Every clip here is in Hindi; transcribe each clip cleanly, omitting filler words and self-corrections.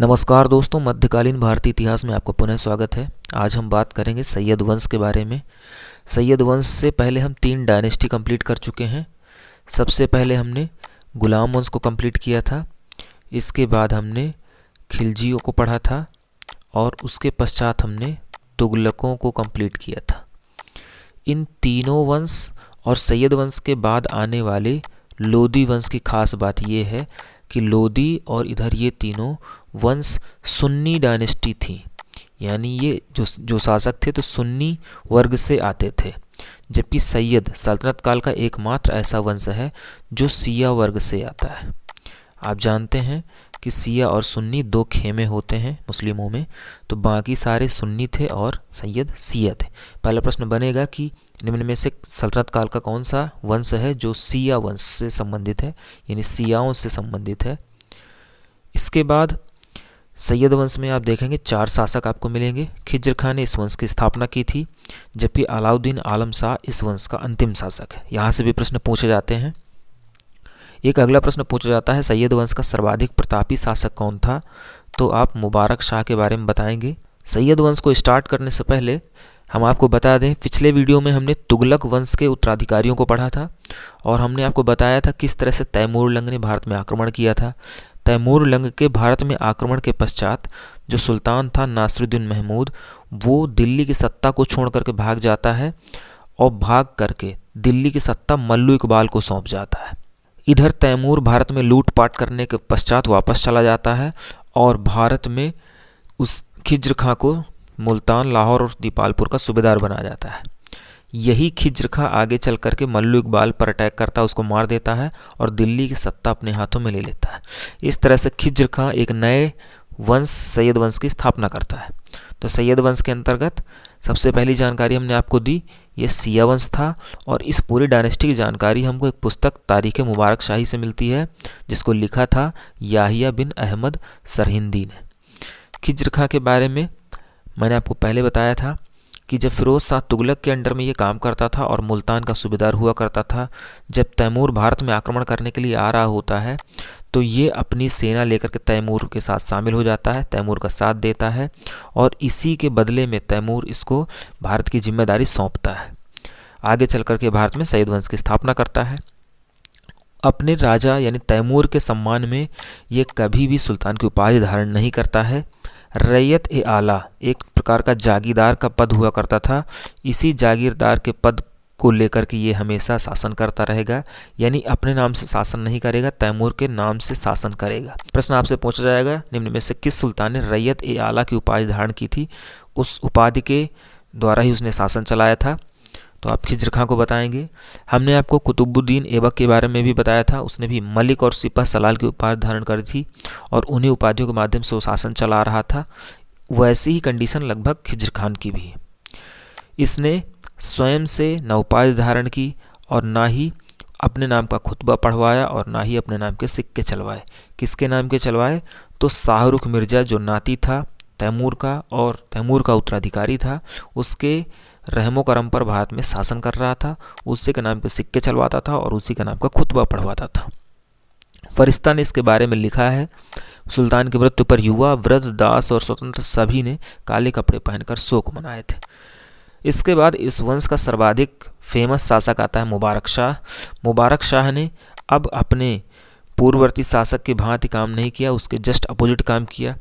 नमस्कार दोस्तों, मध्यकालीन भारतीय इतिहास में आपका पुनः स्वागत है। आज हम बात करेंगे सैयद वंश के बारे में। सैयद वंश से पहले हम 3 डायनेस्टी कंप्लीट कर चुके हैं। सबसे पहले हमने गुलाम वंश को कंप्लीट किया था, इसके बाद हमने खिलजियों को पढ़ा था और उसके पश्चात हमने तुगलकों को कंप्लीट किया था। इन तीनों वंश और सैयद वंश के बाद आने वाले लोदी वंश की खास बात यह है कि लोदी और इधर ये तीनों वंश सुन्नी डायनेस्टी थी, यानी ये जो शासक थे तो सुन्नी वर्ग से आते थे, जबकि सैयद सल्तनत काल का एकमात्र ऐसा वंश है जो शिया वर्ग से आता है। आप जानते हैं कि शिया और सुन्नी 2 खेमे होते हैं मुस्लिमों में, तो बाकी सारे सुन्नी थे और सैयद शिया थे। पहला प्रश्न बनेगा कि निम्न में से सल्तनत काल का कौन सा वंश है जो शिया वंश से संबंधित है, यानी शियाओं से संबंधित है। इसके बाद सैयद वंश में आप देखेंगे 4 शासक आपको मिलेंगे। खिज्र खान ने इस वंश की स्थापना की थी, जबकि अलाउद्दीन आलम शाह इस वंश का अंतिम शासक है। यहाँ से भी प्रश्न पूछे जाते हैं। एक अगला प्रश्न पूछा जाता है, सैयद वंश का सर्वाधिक प्रतापी शासक कौन था? तो आप मुबारक शाह के बारे में बताएंगे। सैयद वंश को स्टार्ट करने से पहले हम आपको बता दें, पिछले वीडियो में हमने तुगलक वंश के उत्तराधिकारियों को पढ़ा था और हमने आपको बताया था किस तरह से तैमूर लंग ने भारत में आक्रमण किया था। तैमूर लंग के भारत में आक्रमण के पश्चात जो सुल्तान था नासिरुद्दीन महमूद, वो दिल्ली की सत्ता को छोड़ करके भाग जाता है और भाग करके दिल्ली की सत्ता मल्लू इकबाल को सौंप जाता है। इधर तैमूर भारत में लूटपाट करने के पश्चात वापस चला जाता है और भारत में उस खिज्र खां को मुल्तान, लाहौर और दीपालपुर का सूबेदार बनाया जाता है। यही खिज्र खां आगे चल करके मल्लू इकबाल पर अटैक करता है, उसको मार देता है और दिल्ली की सत्ता अपने हाथों में ले लेता है। इस तरह से खिज्र खां एक नए वंश सैयद वंश की स्थापना करता है। तो सैयद वंश के अंतर्गत सबसे पहली जानकारी हमने आपको दी, ये शिया वंश था। और इस पूरी डायनेस्टी की जानकारी हमको एक पुस्तक तारीख़ मुबारक शाही से मिलती है, जिसको लिखा था याहिया बिन अहमद सरहिंदी ने। खिज्र खां के बारे में मैंने आपको पहले बताया था कि जब फिरोज शाह तुगलक के अंडर में ये काम करता था और मुल्तान का सूबेदार हुआ करता था, जब तैमूर भारत में आक्रमण करने के लिए आ रहा होता है तो ये अपनी सेना लेकर के तैमूर के साथ शामिल हो जाता है, तैमूर का साथ देता है और इसी के बदले में तैमूर इसको भारत की जिम्मेदारी सौंपता है। आगे चल कर के भारत में सैयद वंश की स्थापना करता है। अपने राजा यानी तैमूर के सम्मान में ये कभी भी सुल्तान की उपाधि धारण नहीं करता है। रैयत ए आला एक प्रकार का जागीरदार का पद हुआ करता था। इसी जागीरदार के पद को लेकर के ये हमेशा शासन करता रहेगा, यानी अपने नाम से शासन नहीं करेगा, तैमूर के नाम से शासन करेगा। प्रश्न आपसे पूछा जाएगा, निम्न में से किस सुल्तान ने रैयत ए आला की उपाधि धारण की थी? उस उपाधि के द्वारा ही उसने शासन चलाया था। तो आप खिज्र खां को बताएंगे। हमने आपको कुतुबुद्दीन ऐबक के बारे में भी बताया था, उसने भी मलिक और सिपह सलाल की उपाधि धारण करी थी और उन्हीं उपाधियों के माध्यम से वो शासन चला रहा था। वैसी ही कंडीशन लगभग खिज्र खान की भी है। इसने स्वयं से न उपाधि धारण की और ना ही अपने नाम का खुतबा पढ़वाया और ना ही अपने नाम के सिक्के चलवाए। किसके नाम के चलवाए? तो शाहरुख मिर्जा जो नाती था तैमूर का और तैमूर का उत्तराधिकारी था, उसके रहमो करम पर भारत में शासन कर रहा था, उसी के नाम पे सिक्के चलवाता था और उसी के नाम का खुतबा पढ़वाता था। फरिश्ता ने इसके बारे में लिखा है, सुल्तान की मृत्यु पर युवा, वृद्ध, दास और स्वतंत्र सभी ने काले कपड़े पहनकर शोक मनाए थे। इसके बाद इस वंश का सर्वाधिक फेमस शासक आता है मुबारक शाह। मुबारक शाह ने अब अपने पूर्ववर्ती शासक की भांति काम नहीं किया, उसके जस्ट अपोजिट काम किया।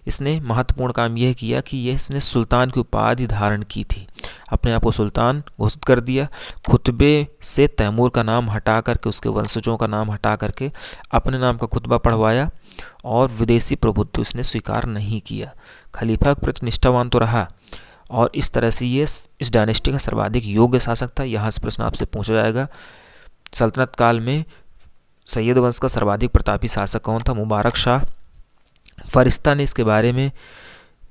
इसने महत्वपूर्ण काम यह किया कि इसने सुल्तान की उपाधि धारण की थी, अपने आप को सुल्तान घोषित कर दिया। खुतबे से तैमूर का नाम हटा करके, उसके वंशजों का नाम हटा करके अपने नाम का खुतबा पढ़वाया और विदेशी प्रभुत्व उसने स्वीकार नहीं किया। खलीफा के प्रति निष्ठावान तो रहा और इस तरह से ये इस डायनेस्टी का सर्वाधिक योग्य शासक था। यहाँ से प्रश्न आपसे पूछा जाएगा, सल्तनत काल में सैयद वंश का सर्वाधिक प्रतापी शासक कौन था? मुबारक शाह। फरिश्ता ने इसके बारे में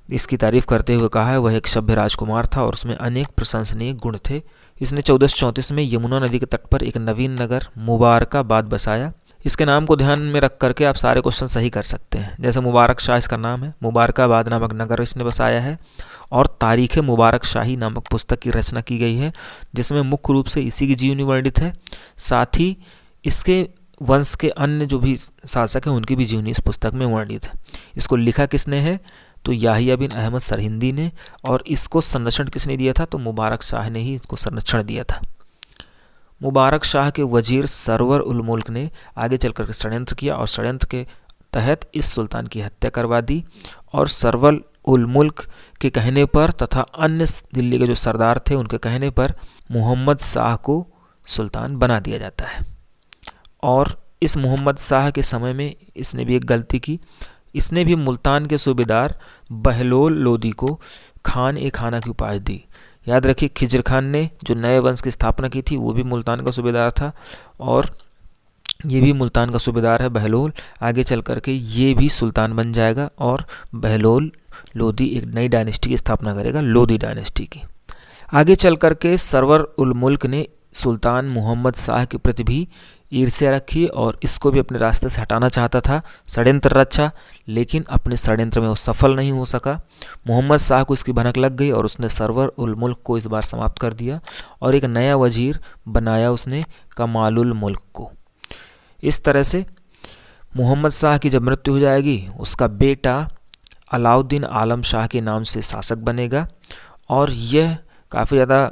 इसकी तारीफ करते हुए कहा है, वह एक सभ्य राजकुमार था और उसमें अनेक प्रशंसनीय गुण थे। इसने 1434 में यमुना नदी के तट पर एक नवीन नगर मुबारकाबाद बसाया। इसके नाम को ध्यान में रख करके आप सारे क्वेश्चन सही कर सकते हैं। जैसे मुबारक शाह इसका नाम है, मुबारकाबाद नामक नगर इसने बसाया है और तारीख़ मुबारक शाही नामक पुस्तक की रचना की गई है, जिसमें मुख्य रूप से इसी की जीवनी वर्णित है। साथ ही इसके वंश के अन्य जो भी शासक हैं उनकी भी जीवनी इस पुस्तक में वर्णित है। इसको लिखा किसने है? तो याहिया बिन अहमद सरहिंदी ने। और इसको संरक्षण किसने दिया था? तो मुबारक शाह ने ही इसको संरक्षण दिया था। मुबारक शाह के वजीर सरवर उल मुल्क ने आगे चलकर के षड्यंत्र किया और षड्यंत्र के तहत इस सुल्तान की हत्या करवा दी। और सरवर उल मुल्क के कहने पर तथा अन्य दिल्ली के जो सरदार थे उनके कहने पर मोहम्मद शाह को सुल्तान बना दिया जाता है। और इस मोहम्मद शाह के समय में इसने भी एक गलती की। इसने भी मुल्तान के सूबेदार बहलोल लोदी को खान ए खाना की उपाधि दी। याद रखिए, खिज्र खान ने जो नए वंश की स्थापना की थी वो भी मुल्तान का सूबेदार था और ये भी मुल्तान का सूबेदार है बहलोल। आगे चल कर के ये भी सुल्तान बन जाएगा और बहलोल लोदी एक नई डायनेस्टी की स्थापना करेगा, लोदी डायनेस्टी की। आगे चल कर के सरवर उल मुल्क ने सुल्तान मोहम्मद शाह के प्रति भी ईर्ष्या रखी और इसको भी अपने रास्ते से हटाना चाहता था, षड्यंत्र रचा, लेकिन अपने षड्यंत्र में वो सफल नहीं हो सका। मोहम्मद शाह को इसकी भनक लग गई और उसने सरवर उल मुल्क को इस बार समाप्त कर दिया और एक नया वजीर बनाया उसने कमालुल मुल्क को। इस तरह से मोहम्मद शाह की जब मृत्यु हो जाएगी उसका बेटा अलाउद्दीन आलम शाह के नाम से शासक बनेगा और यह काफ़ी ज़्यादा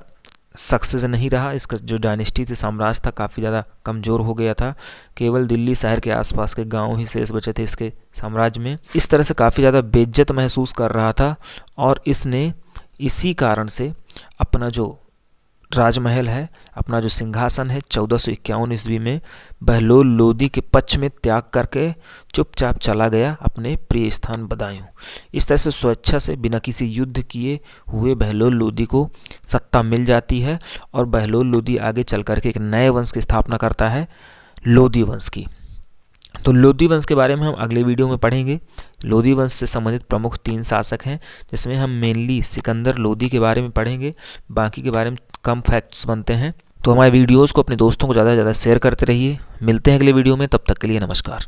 सक्सेस नहीं रहा। इसका जो डायनेस्टी थी, साम्राज्य था, काफ़ी ज़्यादा कमज़ोर हो गया था। केवल दिल्ली शहर के आसपास के गांव ही शेष बचे थे इसके साम्राज्य में। इस तरह से काफ़ी ज़्यादा बेइज्जत महसूस कर रहा था और इसने इसी कारण से अपना जो राजमहल है, अपना जो सिंहासन है 1451 ईस्वी में बहलोल लोदी के पक्ष में त्याग करके चुपचाप चला गया अपने प्रिय स्थान बदायूं। इस तरह से स्वेच्छा से बिना किसी युद्ध किए हुए बहलोल लोदी को सत्ता मिल जाती है और बहलोल लोदी आगे चल करके एक नए वंश की स्थापना करता है, लोदी वंश की। तो लोदी वंश के बारे में हम अगले वीडियो में पढ़ेंगे। लोदी वंश से संबंधित प्रमुख 3 शासक हैं जिसमें हम मेनली सिकंदर लोदी के बारे में पढ़ेंगे, बाकी के बारे में कम फैक्ट्स बनते हैं। तो हमारे वीडियोज़ को अपने दोस्तों को ज़्यादा से ज़्यादा शेयर करते रहिए। मिलते हैं अगले वीडियो में, तब तक के लिए नमस्कार।